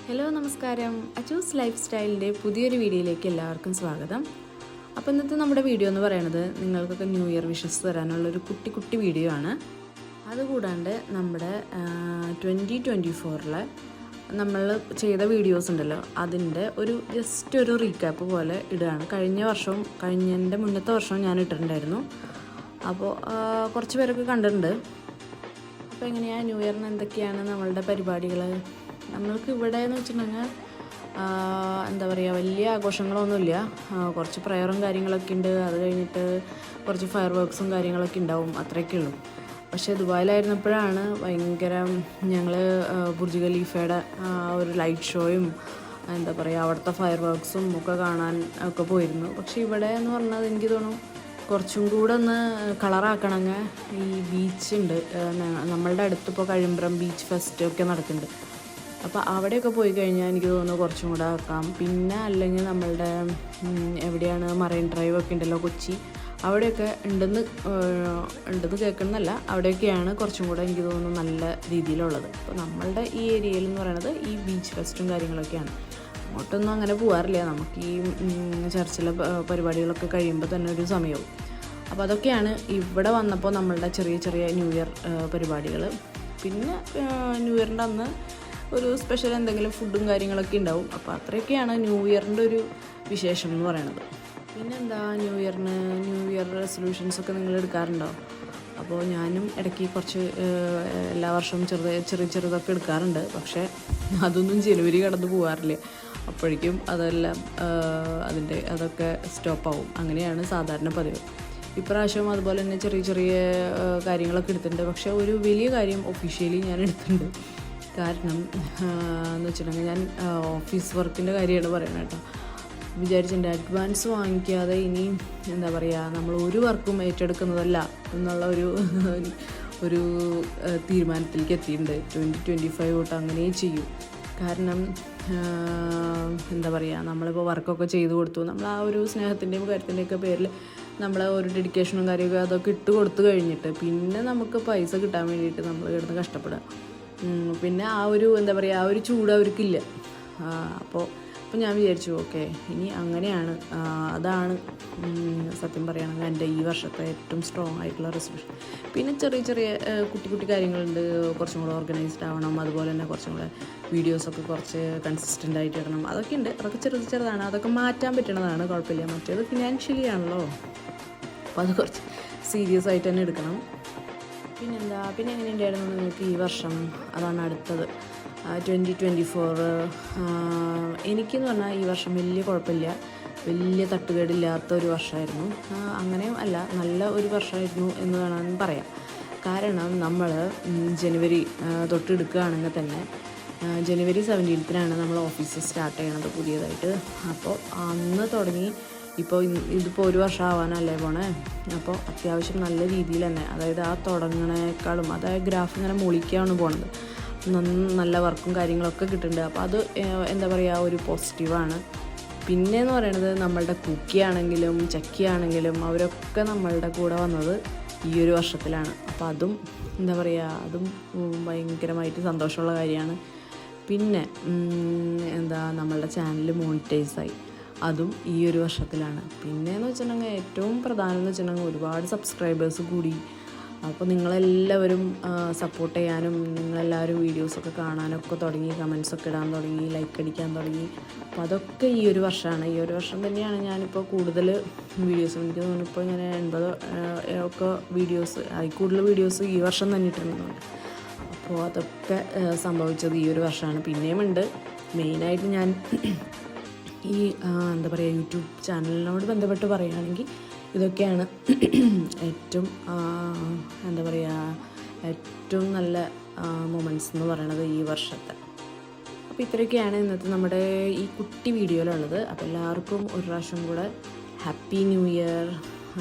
Hello നമസ്കാരം. Achus life സ്റ്റൈലിൻ്റെ പുതിയൊരു വീഡിയോയിലേക്ക് എല്ലാവർക്കും സ്വാഗതം. അപ്പോൾ ഇന്നത്തെ നമ്മുടെ വീഡിയോ എന്ന് പറയുന്നത് നിങ്ങൾക്കൊക്കെ ന്യൂ ഇയർ വിഷസ് തരാനുള്ളൊരു കുട്ടി വീഡിയോ ആണ്. അതുകൂടാണ്ട് നമ്മുടെ 2024 നമ്മൾ ചെയ്ത വീഡിയോസ് ഉണ്ടല്ലോ, അതിൻ്റെ ജസ്റ്റ് ഒരു റീക്യാപ്പ് പോലെ ഇടുകയാണ്. കഴിഞ്ഞതിൻ്റെ മുന്നത്തെ വർഷവും ഞാൻ ഇട്ടിട്ടുണ്ടായിരുന്നു. അപ്പോൾ കുറച്ച് പേരൊക്കെ കണ്ടിട്ടുണ്ട്. അപ്പോൾ എങ്ങനെയാണ് ന്യൂ ഇയറിന് എന്തൊക്കെയാണ് നമ്മളുടെ പരിപാടികൾ. നമ്മൾക്ക് ഇവിടെ എന്ന് വെച്ചിട്ടുണ്ടെങ്കിൽ എന്താ പറയുക, വലിയ ആഘോഷങ്ങളൊന്നുമില്ല. കുറച്ച് പ്രയറും കാര്യങ്ങളൊക്കെ ഉണ്ട്. അത് കഴിഞ്ഞിട്ട് കുറച്ച് ഫയർ വർക്ക്സും കാര്യങ്ങളൊക്കെ ഉണ്ടാവും, അത്രയൊക്കെ ഉള്ളൂ. പക്ഷേ ദുബായിലായിരുന്നപ്പോഴാണ് ഭയങ്കര ഞങ്ങൾ ബുർജ് ഖലീഫയുടെ ഒരു ലൈറ്റ് ഷോയും എന്താ പറയുക അവിടുത്തെ ഫയർ വർക്ക്സും ഒക്കെ കാണാൻ ഒക്കെ പോയിരുന്നു. പക്ഷേ ഇവിടെ എന്ന് പറഞ്ഞാൽ എനിക്ക് തോന്നുന്നു കുറച്ചും കൂടെ ഒന്ന് കളറാക്കണമെങ്കിൽ ഈ ബീച്ചുണ്ട് നമ്മളുടെ അടുത്തിപ്പോൾ കഴിമ്പ്രം ബീച്ച് ഫെസ്റ്റ് ഒക്കെ നടക്കുന്നുണ്ട്. അപ്പോൾ അവിടെയൊക്കെ പോയി കഴിഞ്ഞാൽ എനിക്ക് തോന്നുന്നു കുറച്ചും കൂടെ ആക്കാം. പിന്നെ അല്ലെങ്കിൽ നമ്മളുടെ എവിടെയാണ് മറൈൻ ഡ്രൈവ് ഒക്കെ ഉണ്ടല്ലോ കൊച്ചി, അവിടെയൊക്കെ ഉണ്ടെന്ന് കേൾക്കുന്നല്ല, അവിടെയൊക്കെയാണ് കുറച്ചും കൂടെ എനിക്ക് തോന്നുന്നു നല്ല രീതിയിലുള്ളത്. അപ്പോൾ നമ്മളുടെ ഈ ഏരിയയിൽ എന്ന് പറയുന്നത് ഈ ബീച്ച് ഫെസ്റ്റും കാര്യങ്ങളൊക്കെയാണ്. അങ്ങോട്ടൊന്നും അങ്ങനെ പോകാറില്ല. നമുക്ക് ഈ ചർച്ചിലെ പരിപാടികളൊക്കെ കഴിയുമ്പോൾ തന്നെ ഒരു സമയവും. അപ്പോൾ അതൊക്കെയാണ് ഇവിടെ വന്നപ്പോൾ നമ്മളുടെ ചെറിയ ന്യൂ ഇയർ പരിപാടികൾ. പിന്നെ ന്യൂ ഇയറിൻ്റെ അന്ന് ഒരു സ്പെഷ്യൽ എന്തെങ്കിലും ഫുഡും കാര്യങ്ങളൊക്കെ ഉണ്ടാവും. അപ്പോൾ അത്രയൊക്കെയാണ് ന്യൂ ഇയറിൻ്റെ ഒരു വിശേഷം എന്ന് പറയുന്നത്. പിന്നെന്താ, ന്യൂ ഇയർ റെസൊല്യൂഷൻസൊക്കെ നിങ്ങൾ എടുക്കാറുണ്ടോ? അപ്പോൾ ഞാനും ഇടയ്ക്ക് കുറച്ച് എല്ലാ വർഷവും ചെറുതൊക്കെ എടുക്കാറുണ്ട്. പക്ഷേ അതൊന്നും ജനുവരി കടന്നു പോകാറില്ല. അപ്പോഴേക്കും അതെല്ലാം അതൊക്കെ സ്റ്റോപ്പാവും. അങ്ങനെയാണ് സാധാരണ പതിവ്. ഇപ്രാവശ്യം അതുപോലെ തന്നെ ചെറിയ കാര്യങ്ങളൊക്കെ എടുത്തിട്ടുണ്ട്. പക്ഷേ ഒരു വലിയ കാര്യം ഒഫീഷ്യലി ഞാൻ എടുത്തിട്ടുണ്ട്. കാരണം എന്ന് വെച്ചിട്ടുണ്ടെങ്കിൽ ഞാൻ ഓഫീസ് വർക്കിൻ്റെ കാര്യമാണ് പറയുന്നത് കേട്ടോ. വിചാരിച്ചിട്ടുണ്ട് അഡ്വാൻസ് വാങ്ങിക്കാതെ ഇനി എന്താ പറയുക നമ്മൾ ഒരു വർക്കും ഏറ്റെടുക്കുന്നതല്ല എന്നുള്ള ഒരു തീരുമാനത്തിലേക്ക് എത്തിയിട്ടുണ്ട്. 2025 തൊട്ട് അങ്ങനെ ചെയ്യും. കാരണം എന്താ പറയുക, നമ്മളിപ്പോൾ വർക്കൊക്കെ ചെയ്തു കൊടുത്തു, നമ്മൾ ആ ഒരു സ്നേഹത്തിൻ്റെയും കാര്യത്തിൻ്റെയൊക്കെ പേരിൽ നമ്മളെ ഒരു ഡെഡിക്കേഷനും കാര്യമൊക്കെ അതൊക്കെ ഇട്ട് കൊടുത്തു കഴിഞ്ഞിട്ട് പിന്നെ നമുക്ക് പൈസ കിട്ടാൻ വേണ്ടിയിട്ട് നമ്മൾ കിടന്ന് കഷ്ടപ്പെടുക. പിന്നെ എന്താ പറയുക ആ ഒരു ചൂട് അവർക്കില്ല. അപ്പോൾ ഞാൻ വിചാരിച്ചു ഓക്കെ ഇനി അങ്ങനെയാണ്. അതാണ് സത്യം പറയുകയാണെങ്കിൽ എൻ്റെ ഈ വർഷത്തെ ഏറ്റവും സ്ട്രോങ് ആയിട്ടുള്ള റെസൊല്യൂഷൻ. പിന്നെ ചെറിയ കുട്ടി കാര്യങ്ങളുണ്ട്. കുറച്ചും കൂടെ ഓർഗനൈസ്ഡ് ആവണം. അതുപോലെ തന്നെ കുറച്ചും കൂടെ വീഡിയോസൊക്കെ കുറച്ച് കൺസിസ്റ്റൻ്റ് ആയിട്ട് ഇടണം. അതൊക്കെ ഉണ്ട്. അതൊക്കെ ചെറുതാണ്. അതൊക്കെ മാറ്റാൻ പറ്റുന്നതാണ്, കുഴപ്പമില്ല. മറ്റേത് ഫിനാൻഷ്യലി ആണല്ലോ, അപ്പോൾ അത് കുറച്ച് സീരിയസ് ആയിട്ട് തന്നെ എടുക്കണം. പിന്നെ എങ്ങനെയുണ്ടായിരുന്നു നിങ്ങൾക്ക് ഈ വർഷം? അതാണ് അടുത്തത് 2024. എനിക്കെന്ന് പറഞ്ഞാൽ ഈ വർഷം വലിയ കുഴപ്പമില്ല, വലിയ തട്ടുകേടില്ലാത്ത ഒരു വർഷമായിരുന്നു. അങ്ങനെയും അല്ല, നല്ല ഒരു വർഷമായിരുന്നു എന്ന് വേണമെന്ന് പറയാം. കാരണം നമ്മൾ ജനുവരി തൊട്ടെടുക്കുകയാണെങ്കിൽ തന്നെ ജനുവരി 17 നമ്മൾ ഓഫീസ് സ്റ്റാർട്ട് ചെയ്യണത് പുതിയതായിട്ട്. അപ്പോൾ അന്ന് തുടങ്ങി ഇതിപ്പോൾ ഒരു വർഷം ആവാനല്ലേ പോണേ. അപ്പോൾ അത്യാവശ്യം നല്ല രീതിയിൽ തന്നെ, അതായത് ആ തുടങ്ങണേക്കാളും ഗ്രാഫ് ഇങ്ങനെ മുളിക്കാണ് പോണത്. നല്ല വർക്കും കാര്യങ്ങളൊക്കെ കിട്ടുന്നുണ്ട്. അപ്പോൾ അത് എന്താ പറയുക ഒരു പോസിറ്റീവാണ്. പിന്നെയെന്ന് പറയുന്നത് നമ്മളുടെ കുക്കിയാണെങ്കിലും ചക്കിയാണെങ്കിലും അവരൊക്കെ നമ്മളുടെ കൂടെ വന്നത് ഈ ഒരു വർഷത്തിലാണ്. അപ്പോൾ അതും എന്താ പറയുക അതും ഭയങ്കരമായിട്ട് സന്തോഷമുള്ള കാര്യമാണ്. പിന്നെ നമ്മളുടെ ചാനൽ മോണിറ്റൈസായി, അതും ഈ ഒരു വർഷത്തിലാണ്. പിന്നെയെന്ന് വെച്ചിട്ടുണ്ടെങ്കിൽ ഏറ്റവും പ്രധാനം എന്ന് വെച്ചിട്ടുണ്ടെങ്കിൽ ഒരുപാട് സബ്സ്ക്രൈബേഴ്സ് കൂടി. അപ്പോൾ നിങ്ങളെല്ലാവരും സപ്പോർട്ട് ചെയ്യാനും നിങ്ങളെല്ലാവരും വീഡിയോസൊക്കെ കാണാനൊക്കെ തുടങ്ങി, കമൻസൊക്കെ ഇടാൻ തുടങ്ങി, ലൈക്ക് അടിക്കാൻ തുടങ്ങി. അപ്പോൾ അതൊക്കെ ഈ ഒരു വർഷമാണ്. ഈ ഒരു വർഷം തന്നെയാണ് ഞാനിപ്പോൾ കൂടുതൽ വീഡിയോസ്, എനിക്ക് തോന്നുന്നു ഇപ്പോൾ ഇങ്ങനെ 80 ഒക്കെ വീഡിയോസ് കൂടുതൽ വീഡിയോസ് ഈ വർഷം തന്നെ ഇട്ടിരുന്നുണ്ട്. അപ്പോൾ അതൊക്കെ സംഭവിച്ചത് ഈ ഒരു വർഷമാണ്. പിന്നെയും ഉണ്ട്. മെയിനായിട്ട് ഞാൻ ഈ എന്താ പറയുക യൂട്യൂബ് ചാനലിനോട് ബന്ധപ്പെട്ട് പറയുകയാണെങ്കിൽ ഇതൊക്കെയാണ് ഏറ്റവും എന്താ പറയുക ഏറ്റവും നല്ല മൊമെൻറ്റ്സ് എന്ന് പറയുന്നത് ഈ വർഷത്തെ. അപ്പോൾ ഇത്രയൊക്കെയാണ് ഇന്നത്തെ നമ്മുടെ ഈ കുട്ടി വീഡിയോയിലുള്ളത്. അപ്പോൾ എല്ലാവർക്കും ഒരു പ്രാവശ്യം കൂടെ ഹാപ്പി ന്യൂ ഇയർ.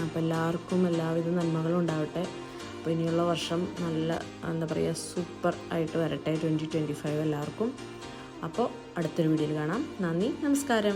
അപ്പോൾ എല്ലാവർക്കും എല്ലാവിധ നന്മകളും ഉണ്ടാവട്ടെ. അപ്പോൾ ഇനിയുള്ള വർഷം നല്ല എന്താ പറയുക സൂപ്പർ ആയിട്ട് വരട്ടെ 2025 എല്ലാവർക്കും. അപ്പോൾ അടുത്തൊരു വീഡിയോയിൽ കാണാം. നന്ദി, നമസ്കാരം.